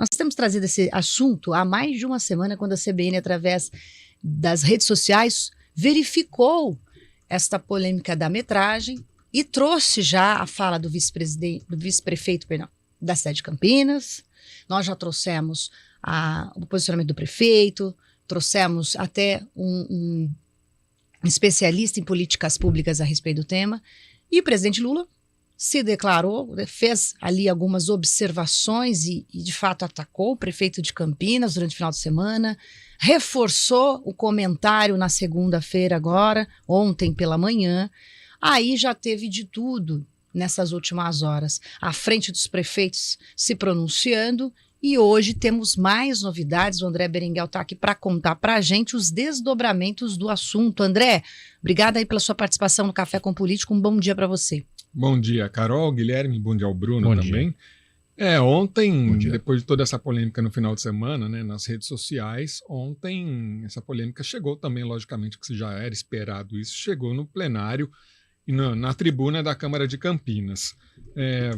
Nós temos trazido esse assunto há mais de uma semana, quando a CBN, através das redes sociais, verificou esta polêmica da metragem e trouxe já a fala do vice-prefeito, da cidade de Campinas. Nós já trouxemos o posicionamento do prefeito, trouxemos até um especialista em políticas públicas a respeito do tema, e o presidente Lula se declarou, fez ali algumas observações e de fato atacou o prefeito de Campinas durante o final de semana, reforçou o comentário na segunda-feira agora, ontem pela manhã. Aí já teve de tudo nessas últimas horas, à frente dos prefeitos se pronunciando, e hoje temos mais novidades. O André Berenguel está aqui para contar para a gente os desdobramentos do assunto. André, obrigada aí pela sua participação no Café com Político, um bom dia para você. Bom dia, Carol, Guilherme, bom dia ao Bruno também. Ontem, depois de toda essa polêmica no final de semana, né, nas redes sociais, ontem essa polêmica chegou também, logicamente, que já era esperado isso, chegou no plenário e na tribuna da Câmara de Campinas.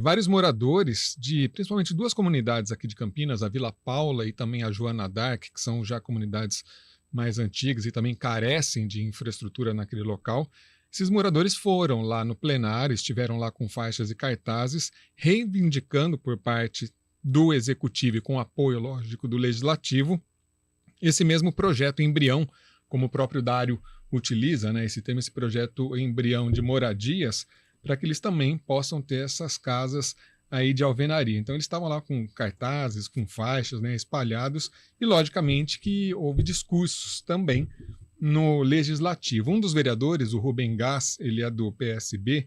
Vários moradores de, principalmente duas comunidades aqui de Campinas, a Vila Paula e também a Joana d'Arc, que são já comunidades mais antigas e também carecem de infraestrutura naquele local. Esses moradores foram lá no plenário, estiveram lá com faixas e cartazes, reivindicando por parte do Executivo e com apoio, lógico, do Legislativo, esse mesmo projeto embrião, como o próprio Dário utiliza, né, esse projeto embrião de moradias, para que eles também possam ter essas casas aí de alvenaria. Então eles estavam lá com cartazes, com faixas, né, espalhados, e logicamente que houve discursos também no Legislativo. Um dos vereadores, o Rubem Gás, ele é do PSB,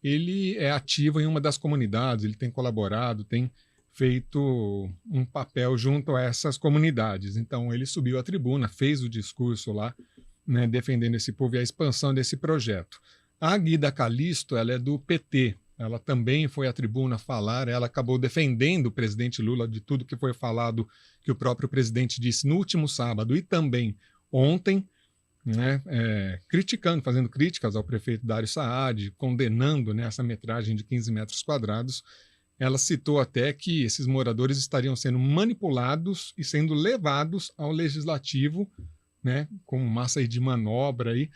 ele é ativo em uma das comunidades, ele tem colaborado, tem feito um papel junto a essas comunidades. Então ele subiu à tribuna, fez o discurso lá, né, defendendo esse povo e a expansão desse projeto. A Guida Calisto, ela é do PT, ela também foi à tribuna falar, ela acabou defendendo o presidente Lula de tudo que foi falado, que o próprio presidente disse no último sábado e também ontem, né, criticando, fazendo críticas ao prefeito Dário Saad, condenando, né, essa metragem de 15 metros quadrados. Ela citou até que esses moradores estariam sendo manipulados e sendo levados ao Legislativo, né, com massa de manobra aí,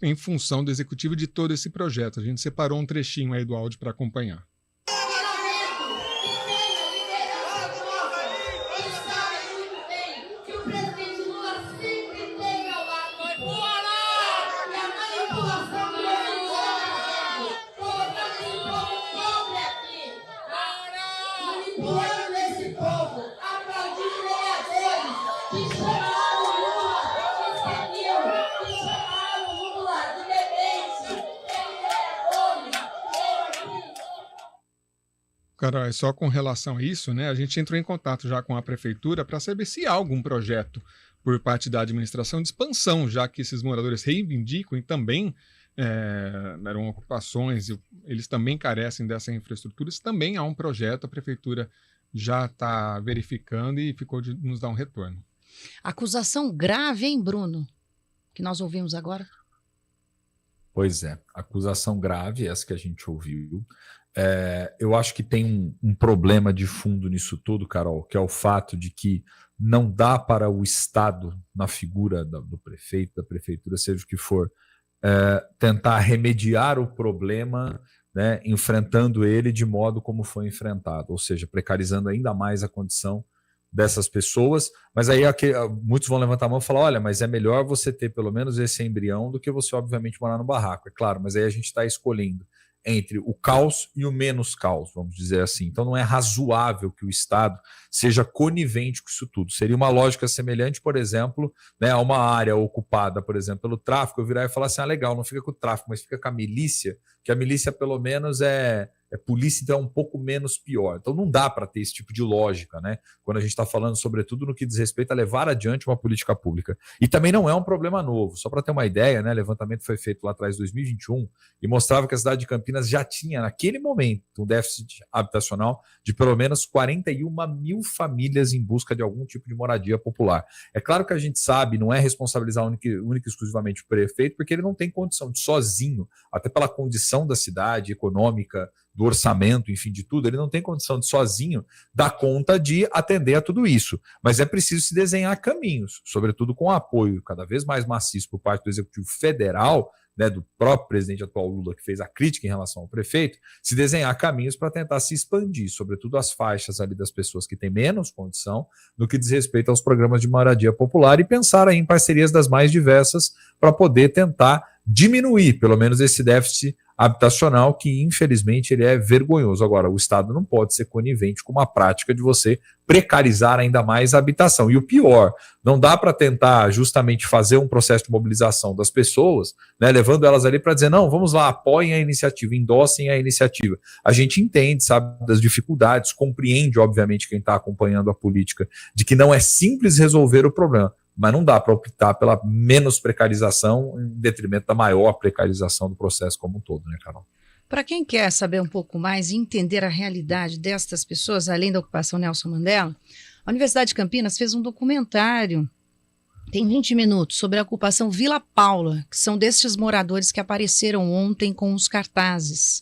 em função do Executivo de todo esse projeto. A gente separou um trechinho aí do áudio para acompanhar. Carol, só com relação a isso, né, a gente entrou em contato já com a prefeitura para saber se há algum projeto por parte da administração de expansão, já que esses moradores reivindicam e também eram ocupações, eles também carecem dessa infraestrutura. Se também há um projeto, a prefeitura já está verificando e ficou de nos dar um retorno. Acusação grave, hein, Bruno? Que nós ouvimos agora. Pois é, acusação grave, essa que a gente ouviu. Eu acho que tem um problema de fundo nisso tudo, Carol, que é o fato de que não dá para o Estado, na figura do prefeito, da prefeitura, seja o que for, tentar remediar o problema, né, enfrentando ele de modo como foi enfrentado, ou seja, precarizando ainda mais a condição dessas pessoas. Mas aí muitos vão levantar a mão e falar, olha, mas é melhor você ter pelo menos esse embrião do que você obviamente morar no barraco. É claro, mas aí a gente está escolhendo entre o caos e o menos caos, vamos dizer assim. Então não é razoável que o Estado seja conivente com isso tudo. Seria uma lógica semelhante, por exemplo, né, a uma área ocupada, por exemplo, pelo tráfico, eu virar e falar assim, legal, não fica com o tráfico, mas fica com a milícia, que a milícia pelo menos é polícia, então é um pouco menos pior. Então não dá para ter esse tipo de lógica, né? Quando a gente está falando, sobretudo, no que diz respeito a levar adiante uma política pública. E também não é um problema novo. Só para ter uma ideia, né? O levantamento foi feito lá atrás, em 2021, e mostrava que a cidade de Campinas já tinha, naquele momento, um déficit habitacional de pelo menos 41 mil famílias em busca de algum tipo de moradia popular. É claro que a gente sabe, não é responsabilizar única e exclusivamente o prefeito, porque ele não tem condição de sozinho, até pela condição da cidade econômica, do orçamento, enfim, de tudo, ele não tem condição de sozinho dar conta de atender a tudo isso. Mas é preciso se desenhar caminhos, sobretudo com apoio cada vez mais maciço por parte do Executivo Federal, né, do próprio presidente atual Lula, que fez a crítica em relação ao prefeito, se desenhar caminhos para tentar se expandir, sobretudo as faixas ali das pessoas que têm menos condição no que diz respeito aos programas de moradia popular e pensar aí em parcerias das mais diversas para poder tentar diminuir, pelo menos, esse déficit habitacional que, infelizmente, ele é vergonhoso. Agora, o Estado não pode ser conivente com uma prática de você precarizar ainda mais a habitação. E o pior, não dá para tentar justamente fazer um processo de mobilização das pessoas, né, levando elas ali para dizer, não, vamos lá, apoiem a iniciativa, endossem a iniciativa. A gente entende, sabe, das dificuldades, compreende, obviamente, quem está acompanhando a política, de que não é simples resolver o problema, mas não dá para optar pela menos precarização em detrimento da maior precarização do processo como um todo, né, Carol? Para quem quer saber um pouco mais e entender a realidade destas pessoas, além da ocupação Nelson Mandela, a Universidade de Campinas fez um documentário, tem 20 minutos, sobre a ocupação Vila Paula, que são destes moradores que apareceram ontem com os cartazes.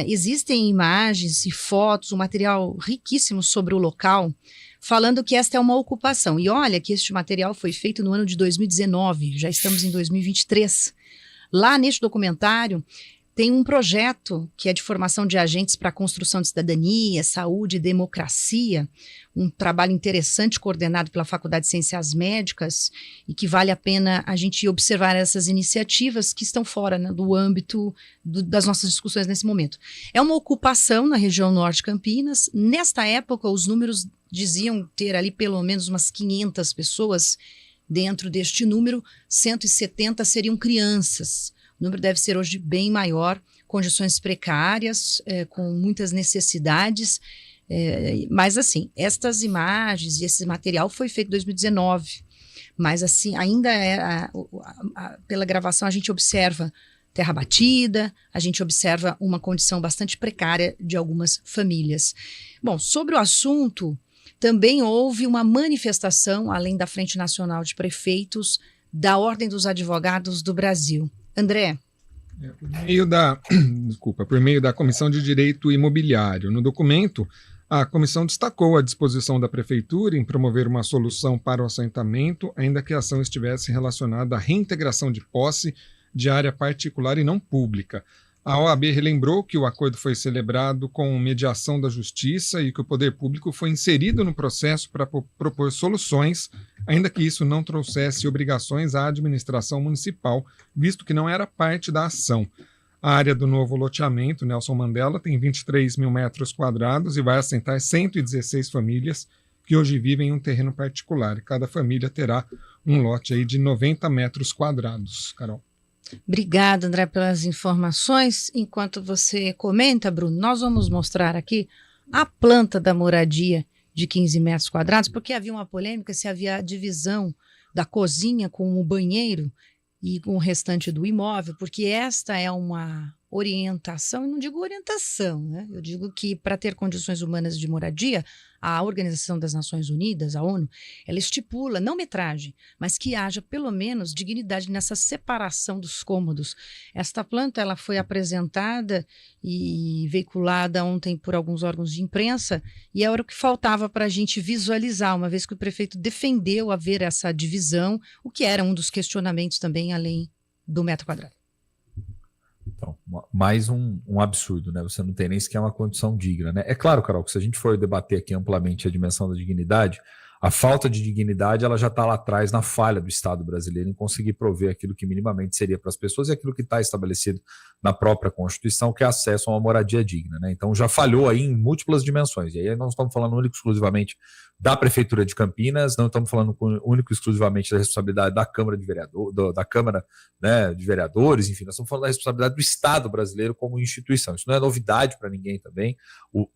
Existem imagens e fotos, um material riquíssimo sobre o local, falando que esta é uma ocupação. E olha que este material foi feito no ano de 2019, já estamos em 2023. Lá neste documentário tem um projeto que é de formação de agentes para a construção de cidadania, saúde e democracia, um trabalho interessante coordenado pela Faculdade de Ciências Médicas e que vale a pena a gente observar essas iniciativas que estão fora, né, do âmbito das nossas discussões nesse momento. É uma ocupação na região norte de Campinas. Nesta época, os números diziam ter ali pelo menos umas 500 pessoas. Dentro deste número, 170 seriam crianças. O número deve ser hoje bem maior, condições precárias, com muitas necessidades, mas assim, estas imagens e esse material foi feito em 2019, mas assim, ainda pela gravação a gente observa terra batida, a gente observa uma condição bastante precária de algumas famílias. Bom, sobre o assunto, também houve uma manifestação, além da Frente Nacional de Prefeitos, da Ordem dos Advogados do Brasil. André. Por meio da Comissão de Direito Imobiliário. No documento, a comissão destacou a disposição da Prefeitura em promover uma solução para o assentamento, ainda que a ação estivesse relacionada à reintegração de posse de área particular e não pública. A OAB relembrou que o acordo foi celebrado com mediação da Justiça e que o poder público foi inserido no processo para propor soluções, ainda que isso não trouxesse obrigações à administração municipal, visto que não era parte da ação. A área do novo loteamento, Nelson Mandela, tem 23 mil metros quadrados e vai assentar 116 famílias que hoje vivem em um terreno particular. Cada família terá um lote aí de 90 metros quadrados. Carol. Obrigada, André, pelas informações. Enquanto você comenta, Bruno, nós vamos mostrar aqui a planta da moradia de 15 metros quadrados, porque havia uma polêmica se havia a divisão da cozinha com o banheiro e com o restante do imóvel, porque esta é uma orientação, e não digo orientação, né? Eu digo que para ter condições humanas de moradia, a Organização das Nações Unidas, a ONU, ela estipula, não metragem, mas que haja pelo menos dignidade nessa separação dos cômodos. Esta planta ela foi apresentada e veiculada ontem por alguns órgãos de imprensa e era o que faltava para a gente visualizar, uma vez que o prefeito defendeu haver essa divisão, o que era um dos questionamentos também além do metro quadrado. Então, mais um absurdo, né? Você não tem nem sequer uma condição digna, né? É claro, Carol, que se a gente for debater aqui amplamente a dimensão da dignidade, a falta de dignidade ela já está lá atrás na falha do Estado brasileiro em conseguir prover aquilo que minimamente seria para as pessoas e aquilo que está estabelecido na própria Constituição, que é acesso a uma moradia digna, né? Então já falhou aí em múltiplas dimensões. E aí nós estamos falando único e exclusivamente da Prefeitura de Campinas, não estamos falando único e exclusivamente da responsabilidade da Câmara de Vereadores, da Câmara, né, de Vereadores, enfim, nós estamos falando da responsabilidade do Estado brasileiro como instituição. Isso não é novidade para ninguém também.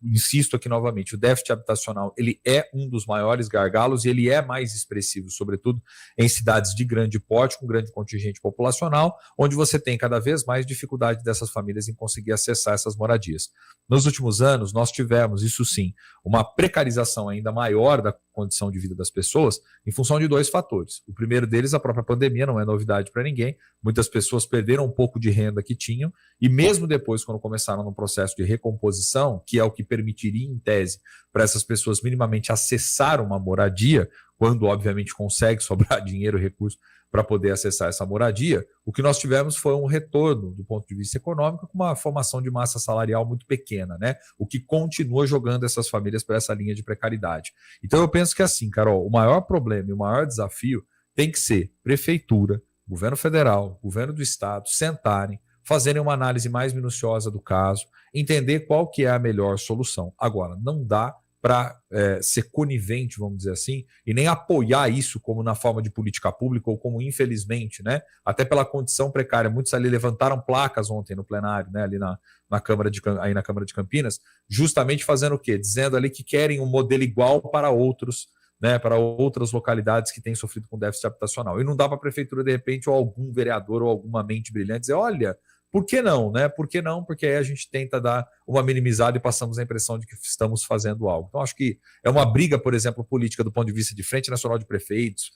Insisto aqui novamente, o déficit habitacional ele é um dos maiores gargalos e ele é mais expressivo, sobretudo em cidades de grande porte, com grande contingente populacional, onde você tem cada vez mais dificuldade dessas famílias em conseguir acessar essas moradias. Nos últimos anos, nós tivemos, isso sim, uma precarização ainda maior da condição de vida das pessoas em função de 2 fatores. O primeiro deles, a própria pandemia, não é novidade para ninguém. Muitas pessoas perderam um pouco de renda que tinham e mesmo depois, quando começaram no processo de recomposição, que é o que permitiria, em tese, para essas pessoas minimamente acessar uma moradia, quando obviamente consegue sobrar dinheiro e recurso para poder acessar essa moradia, o que nós tivemos foi um retorno do ponto de vista econômico com uma formação de massa salarial muito pequena, né? O que continua jogando essas famílias para essa linha de precariedade. Então eu penso que assim, Carol, o maior problema e o maior desafio tem que ser prefeitura, governo federal, governo do estado, sentarem, fazerem uma análise mais minuciosa do caso, entender qual que é a melhor solução. Agora, não dá para ser conivente, vamos dizer assim, e nem apoiar isso como na forma de política pública ou como, infelizmente, né, até pela condição precária. Muitos ali levantaram placas ontem no plenário, né, ali na Câmara de Campinas, justamente fazendo o quê? Dizendo ali que querem um modelo igual para outros, né, para outras localidades que têm sofrido com déficit habitacional. E não dá para a prefeitura, de repente, ou algum vereador ou alguma mente brilhante dizer, olha, por que não, né? Por que não? Porque aí a gente tenta dar uma minimizada e passamos a impressão de que estamos fazendo algo. Então, acho que é uma briga, por exemplo, política do ponto de vista de Frente Nacional de Prefeitos,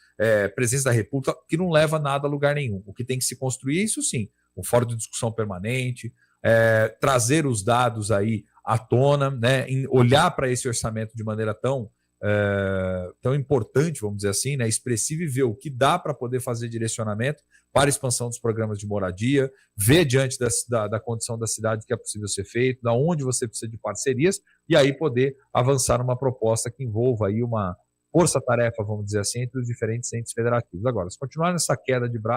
Presidência da República, que não leva nada a lugar nenhum. O que tem que se construir, isso sim, um fórum de discussão permanente, trazer os dados aí à tona, né? Olhar para esse orçamento de maneira tão importante, vamos dizer assim, né, expressivo, e ver o que dá para poder fazer direcionamento para a expansão dos programas de moradia, ver diante da condição da cidade que é possível ser feito, da onde você precisa de parcerias, e aí poder avançar numa proposta que envolva aí uma força-tarefa, vamos dizer assim, entre os diferentes entes federativos. Agora, se continuar nessa queda de braço,